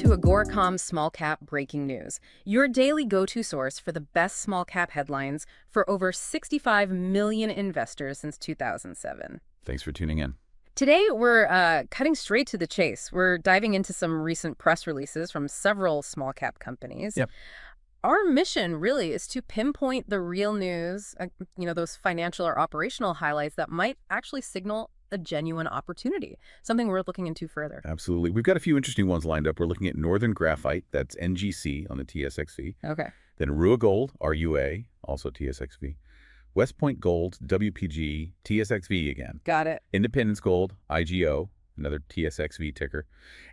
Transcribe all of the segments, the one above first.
to Agoracom's Small Cap Breaking News, your daily go-to source for the best small cap headlines for over 65 million investors since 2007. Thanks for tuning in. Today, we're cutting straight to the chase. We're diving into some recent press releases from several small cap companies. Yep. Our mission really is to pinpoint the real news, those financial or operational highlights that might actually signal a genuine opportunity, something we're looking into further. Absolutely. We've got a few interesting ones lined up. We're looking at Northern Graphite, that's NGC on the TSXV. Okay. Then Rua Gold, RUA, also TSXV. West Point Gold, WPG, TSXV again. Got it. Independence Gold, IGO, another TSXV ticker.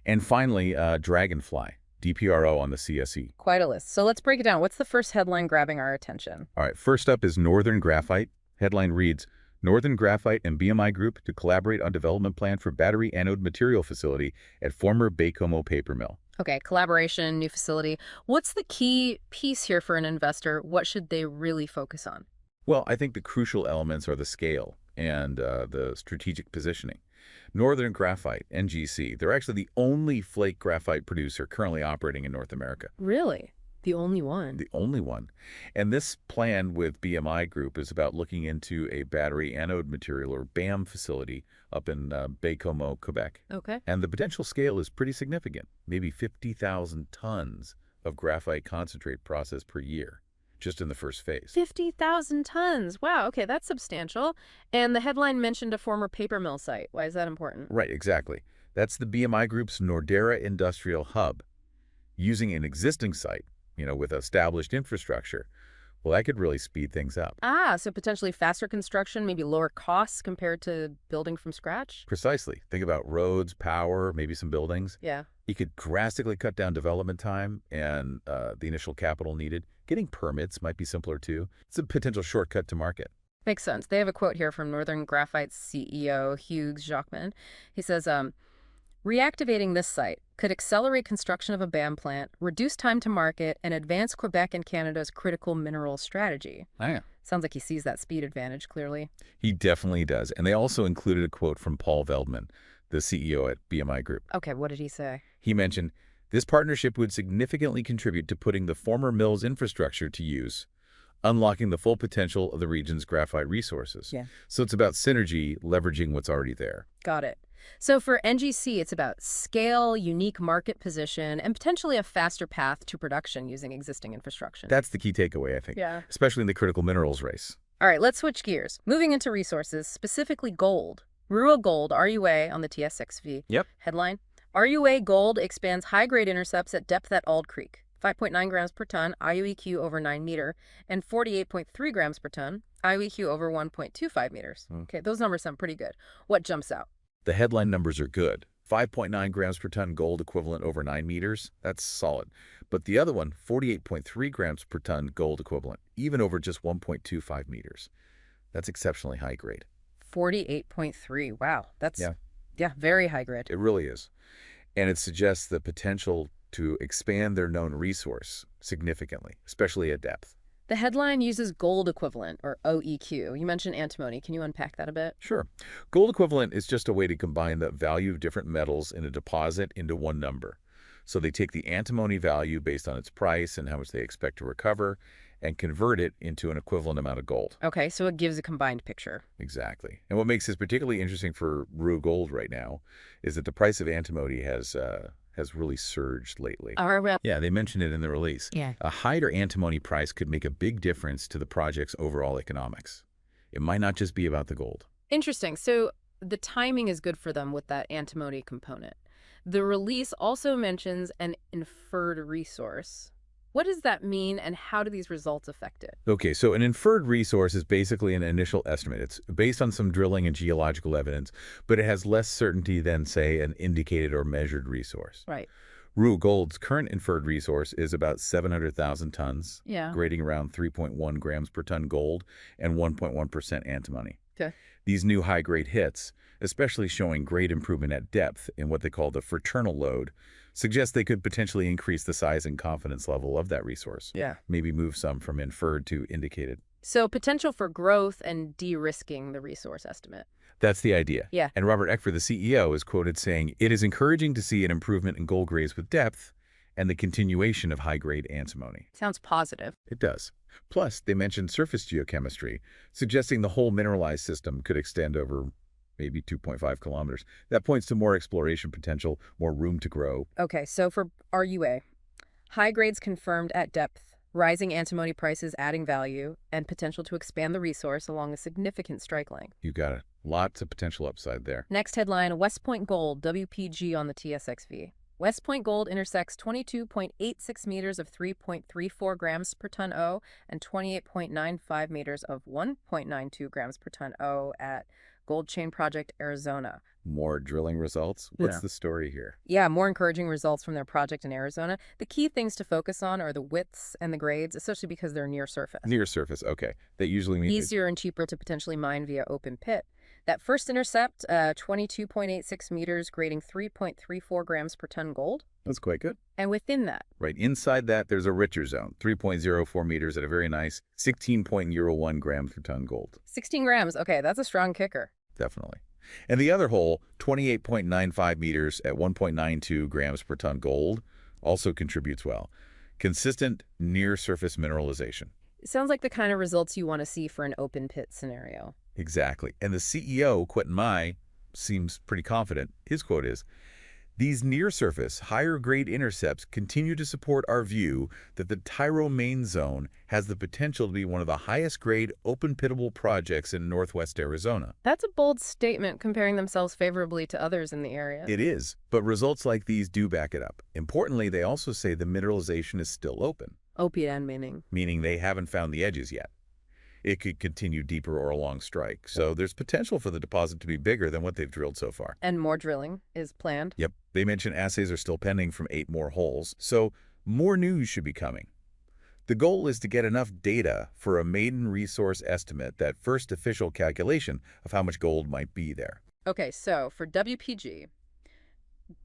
And finally, Dragonfly, DPRO on the CSE. Quite a list. So let's break it down. What's the first headline grabbing our attention? All right, first up is Northern Graphite. Headline reads, Northern Graphite and BMI Group to collaborate on development plan for battery anode material facility at former Baie-Comeau paper mill. Okay, collaboration, new facility. What's the key piece here for an investor? What should they really focus on? Well, I think the crucial elements are the scale and the strategic positioning. Northern Graphite, NGC, they're actually the only flake graphite producer currently operating in North America. Really? The only one? The only one. And this plan with BMI Group is about looking into a battery anode material, or BAM, facility up in Baie-Comeau, Quebec. Okay. And the potential scale is pretty significant, maybe 50,000 tons of graphite concentrate processed per year, just in the first phase. 50,000 tons. Wow, okay, that's substantial. And the headline mentioned a former paper mill site. Why is that important? Right, exactly. That's the BMI Group's Nordera Industrial Hub. Using an existing site, with established infrastructure, well, that could really speed things up. So potentially faster construction, maybe lower costs compared to building from scratch? Precisely. Think about roads, power, maybe some buildings. Yeah. You could drastically cut down development time and the initial capital needed. Getting permits might be simpler too. It's a potential shortcut to market. Makes sense. They have a quote here from Northern Graphite's CEO, Hugues Jacquemin. He says, reactivating this site could accelerate construction of a BAM plant, reduce time to market, and advance Quebec and Canada's critical mineral strategy. Oh, yeah. Sounds like he sees that speed advantage clearly. He definitely does. And they also included a quote from Paul Veldman, the CEO at BMI Group. Okay, what did he say? He mentioned, this partnership would significantly contribute to putting the former mill's infrastructure to use, unlocking the full potential of the region's graphite resources. Yeah. So it's about synergy, leveraging what's already there. Got it. So for NGC, it's about scale, unique market position, and potentially a faster path to production using existing infrastructure. That's the key takeaway, I think. Yeah. Especially in the critical minerals race. All right, let's switch gears. Moving into resources, specifically gold. Rua Gold, RUA, on the TSXV. Yep. Headline, RUA Gold expands high-grade intercepts at depth at Auld Creek. 5.9 grams per ton, AuEq over 9 meter, and 48.3 grams per ton, AuEq over 1.25 meters. Okay, those numbers sound pretty good. What jumps out? The headline numbers are good. 5.9 grams per ton gold equivalent over 9 meters, that's solid. But the other one, 48.3 grams per ton gold equivalent, even over just 1.25 meters. That's exceptionally high grade. 48.3. Wow, that's very high grade. It really is. And it suggests the potential to expand their known resource significantly, especially at depth. The headline uses gold equivalent, or AuEq. You mentioned antimony. Can you unpack that a bit? Sure. Gold equivalent is just a way to combine the value of different metals in a deposit into one number. So they take the antimony value based on its price and how much they expect to recover and convert it into an equivalent amount of gold. Okay, so it gives a combined picture. Exactly. And what makes this particularly interesting for Rua Gold right now is that the price of antimony has really surged lately. Yeah, they mentioned it in the release. Yeah. A higher antimony price could make a big difference to the project's overall economics. It might not just be about the gold. Interesting. So the timing is good for them with that antimony component. The release also mentions an inferred resource. What does that mean, and how do these results affect it? Okay, so an inferred resource is basically an initial estimate. It's based on some drilling and geological evidence, but it has less certainty than, say, an indicated or measured resource. Right. Rua Gold's current inferred resource is about 700,000 tons, Yeah. grading around 3.1 grams per ton gold and 1.1% antimony. Okay. These new high-grade hits, especially showing great improvement at depth in what they call the fraternal lode, suggest they could potentially increase the size and confidence level of that resource. Yeah. Maybe move some from inferred to indicated. So potential for growth and de-risking the resource estimate. That's the idea. Yeah. And Robert Eckford, the CEO, is quoted saying, "It is encouraging to see an improvement in gold grades with depth, and the continuation of high-grade antimony. Sounds positive. It does. Plus, they mentioned surface geochemistry, suggesting the whole mineralized system could extend over maybe 2.5 kilometers. That points to more exploration potential, more room to grow. Okay, so for RUA, high grades confirmed at depth, rising antimony prices adding value, and potential to expand the resource along a significant strike length. You got it. Lots of potential upside there. Next headline, West Point Gold, WPG on the TSXV. West Point Gold intersects 22.86 meters of 3.34 grams per ton O and 28.95 meters of 1.92 grams per ton O at Gold Chain Project, Arizona. More drilling results? What's the story here? Yeah, more encouraging results from their project in Arizona. The key things to focus on are the widths and the grades, especially because they're near surface. Near surface, okay. That usually means Easier and cheaper to potentially mine via open pit. That first intercept, 22.86 meters, grading 3.34 grams per ton gold. that's quite good. And within that, Right inside that, there's a richer zone, 3.04 meters at a very nice 16.01 grams per ton gold. 16 grams. Okay, that's a strong kicker. Definitely. And the other hole, 28.95 meters at 1.92 grams per ton gold, also contributes well. Consistent near-surface mineralization. It sounds like the kind of results you want to see for an open pit scenario. Exactly. And the CEO, Quentin Mai, seems pretty confident. His quote is, "These near-surface, higher-grade intercepts continue to support our view that the Tyro Main Zone has the potential to be one of the highest-grade open-pittable projects in northwest Arizona." That's a bold statement comparing themselves favorably to others in the area. It is, but results like these do back it up. Importantly, they also say the mineralization is still open, OPN meaning they haven't found the edges yet. It could continue deeper or along strike, so there's potential for the deposit to be bigger than what they've drilled so far. and more drilling is planned. Yep, they mentioned assays are still pending from 8 more holes, so more news should be coming. The goal is to get enough data for a maiden resource estimate, that first official calculation of how much gold might be there. Okay, so for WPG,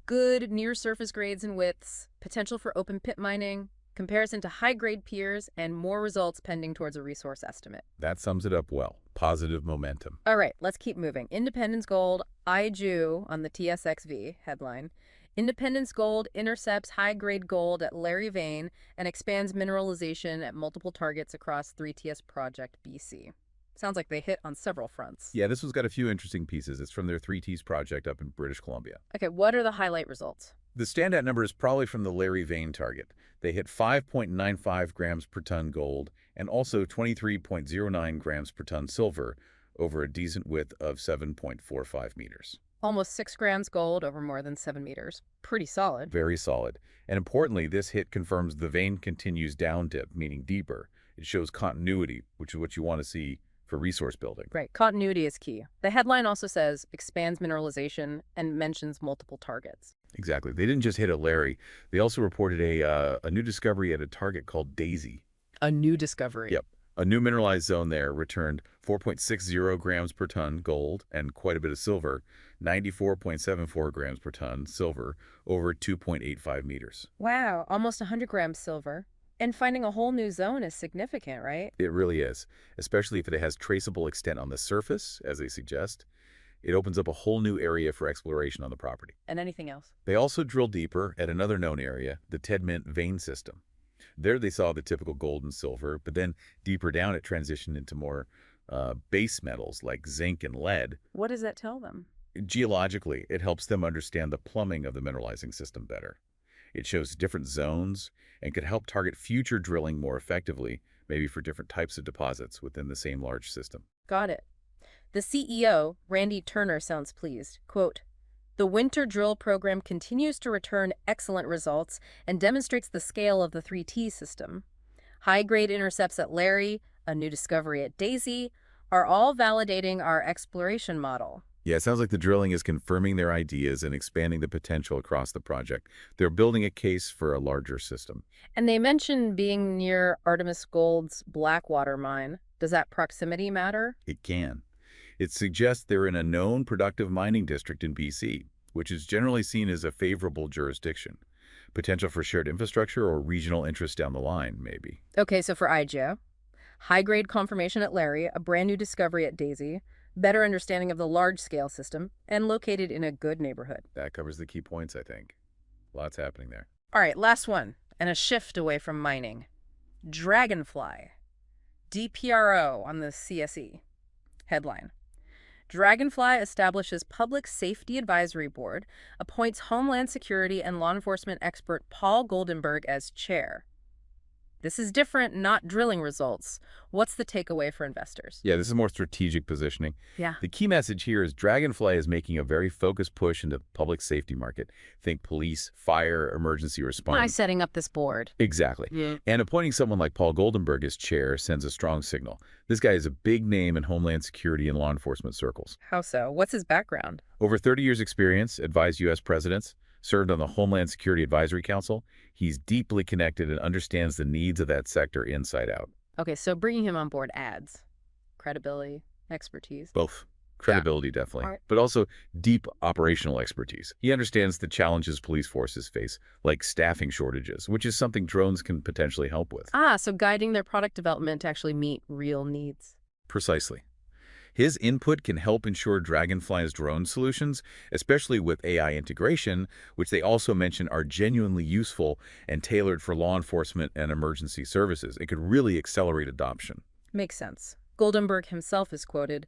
good near-surface grades and widths, potential for open pit mining, comparison to high-grade peers, and more results pending towards a resource estimate. That sums it up well. Positive momentum. All right, let's keep moving. Independence Gold, IJU on the TSXV headline. Independence Gold intercepts high-grade gold at Larry Vein and expands mineralization at multiple targets across 3TS Project BC. Sounds like they hit on several fronts. Yeah, this one's got a few interesting pieces. It's from their 3Ts project up in British Columbia. Okay, what are the highlight results? The standout number is probably from the Larry Vein target. They hit 5.95 grams per ton gold and also 23.09 grams per ton silver over a decent width of 7.45 meters. Almost 6 grams gold over more than 7 meters. Pretty solid. Very solid. And importantly, this hit confirms the vein continues down dip, meaning deeper. It shows continuity, which is what you want to see for resource building. Right, continuity is key. The headline also says expands mineralization and mentions multiple targets. Exactly. They didn't just hit a Larry. They also reported a new discovery at a target called Daisy. A new discovery. Yep. A new mineralized zone there returned 4.60 grams per ton gold and quite a bit of silver, 94.74 grams per ton silver over 2.85 meters. Wow, almost 100 grams silver. And finding a whole new zone is significant, right? It really is, especially if it has traceable extent on the surface, as they suggest. It opens up a whole new area for exploration on the property. And anything else? They also drilled deeper at another known area, the Tedmint vein system. There they saw the typical gold and silver, but then deeper down it transitioned into more base metals like zinc and lead. What does that tell them? Geologically, it helps them understand the plumbing of the mineralizing system better. It shows different zones and could help target future drilling more effectively, maybe for different types of deposits within the same large system. Got it. The CEO, Randy Turner, sounds pleased. Quote, "The winter drill program continues to return excellent results and demonstrates the scale of the 3T system. High-grade intercepts at Larry, a new discovery at Daisy, are all validating our exploration model." Yeah, it sounds like the drilling is confirming their ideas and expanding the potential across the project. They're building a case for a larger system. And they mentioned being near Artemis Gold's Blackwater mine. Does that proximity matter? It can. It suggests they're in a known productive mining district in BC, which is generally seen as a favorable jurisdiction. Potential for shared infrastructure or regional interest down the line, maybe. Okay, so for IGEO, high-grade confirmation at Larry, a brand new discovery at Daisy, better understanding of the large-scale system, and located in a good neighborhood. That covers the key points, I think. Lots happening there. All right, last one, and a shift away from mining. Dragonfly. DPRO on the CSE. Headline. Dragonfly establishes Public Safety Advisory Board, appoints Homeland Security and law enforcement expert Paul Goldenberg as chair. This is different, not drilling results. What's the takeaway for investors? Yeah, this is more strategic positioning. Yeah. The key message here is Dragonfly is making a very focused push into the public safety market. Think police, fire, emergency response. By setting up this board. Exactly. Yeah. And appointing someone like Paul Goldenberg as chair sends a strong signal. This guy is a big name in Homeland Security and law enforcement circles. How so? What's his background? Over 30 years experience, advised U.S. presidents, served on the Homeland Security Advisory Council. He's deeply connected and understands the needs of that sector inside out. Okay, so bringing him on board adds credibility, expertise. Both. Credibility, definitely, All right. but also deep operational expertise. He understands the challenges police forces face, like staffing shortages, which is something drones can potentially help with. So guiding their product development to actually meet real needs. Precisely. His input can help ensure Dragonfly's drone solutions, especially with AI integration, which they also mention are genuinely useful and tailored for law enforcement and emergency services. It could really accelerate adoption. Makes sense. Goldenberg himself is quoted,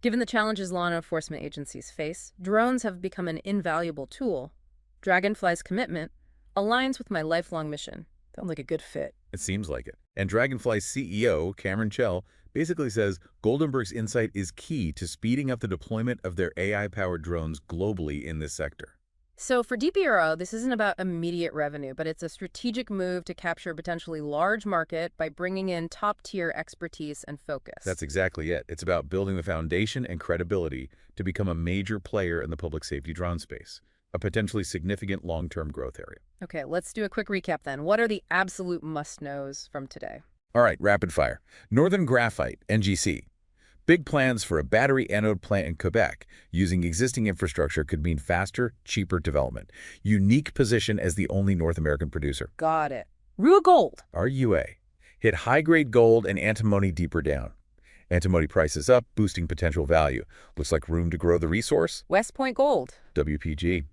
"Given the challenges law enforcement agencies face, drones have become an invaluable tool. Dragonfly's commitment aligns with my lifelong mission." Sounds like a good fit. It seems like it. And Dragonfly's CEO, Cameron Chell, basically says Goldenberg's insight is key to speeding up the deployment of their AI-powered drones globally in this sector. So for DPRO, this isn't about immediate revenue, but it's a strategic move to capture a potentially large market by bringing in top-tier expertise and focus. That's exactly it. It's about building the foundation and credibility to become a major player in the public safety drone space, a potentially significant long-term growth area. Okay, let's do a quick recap then. What are the absolute must-knows from today? All right, rapid fire. Northern Graphite, NGC. Big plans for a battery anode plant in Quebec using existing infrastructure could mean faster, cheaper development. Unique position as the only North American producer. Got it. Rua Gold. RUA. Hit high-grade gold and antimony deeper down. Antimony prices up, boosting potential value. Looks like room to grow the resource. West Point Gold. WPG.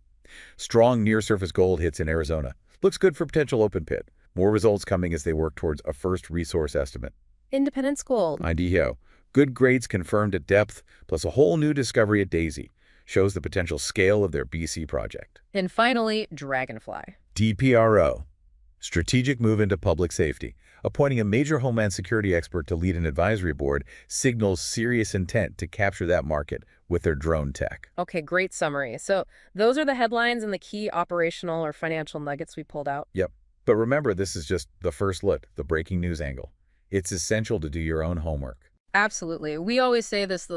Strong near-surface gold hits in Arizona. Looks good for potential open pit. More results coming as they work towards a first resource estimate. Independence Gold. IDO. Good grades confirmed at depth, plus a whole new discovery at Daisy. Shows the potential scale of their BC project. And finally, Dragonfly. DPRO. Strategic move into public safety. Appointing a major Homeland Security expert to lead an advisory board signals serious intent to capture that market with their drone tech. Okay, great summary. So those are the headlines and the key operational or financial nuggets we pulled out. Yep. But remember, this is just the first look, the breaking news angle. It's essential to do your own homework. Absolutely. We always say this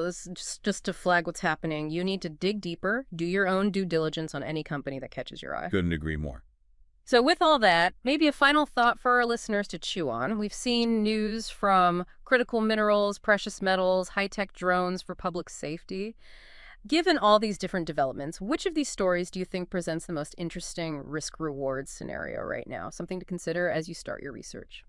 just to flag what's happening. You need to dig deeper, do your own due diligence on any company that catches your eye. Couldn't agree more. So with all that, maybe a final thought for our listeners to chew on. We've seen news from critical minerals, precious metals, high-tech drones for public safety. Given all these different developments, which of these stories do you think presents the most interesting risk-reward scenario right now? Something to consider as you start your research.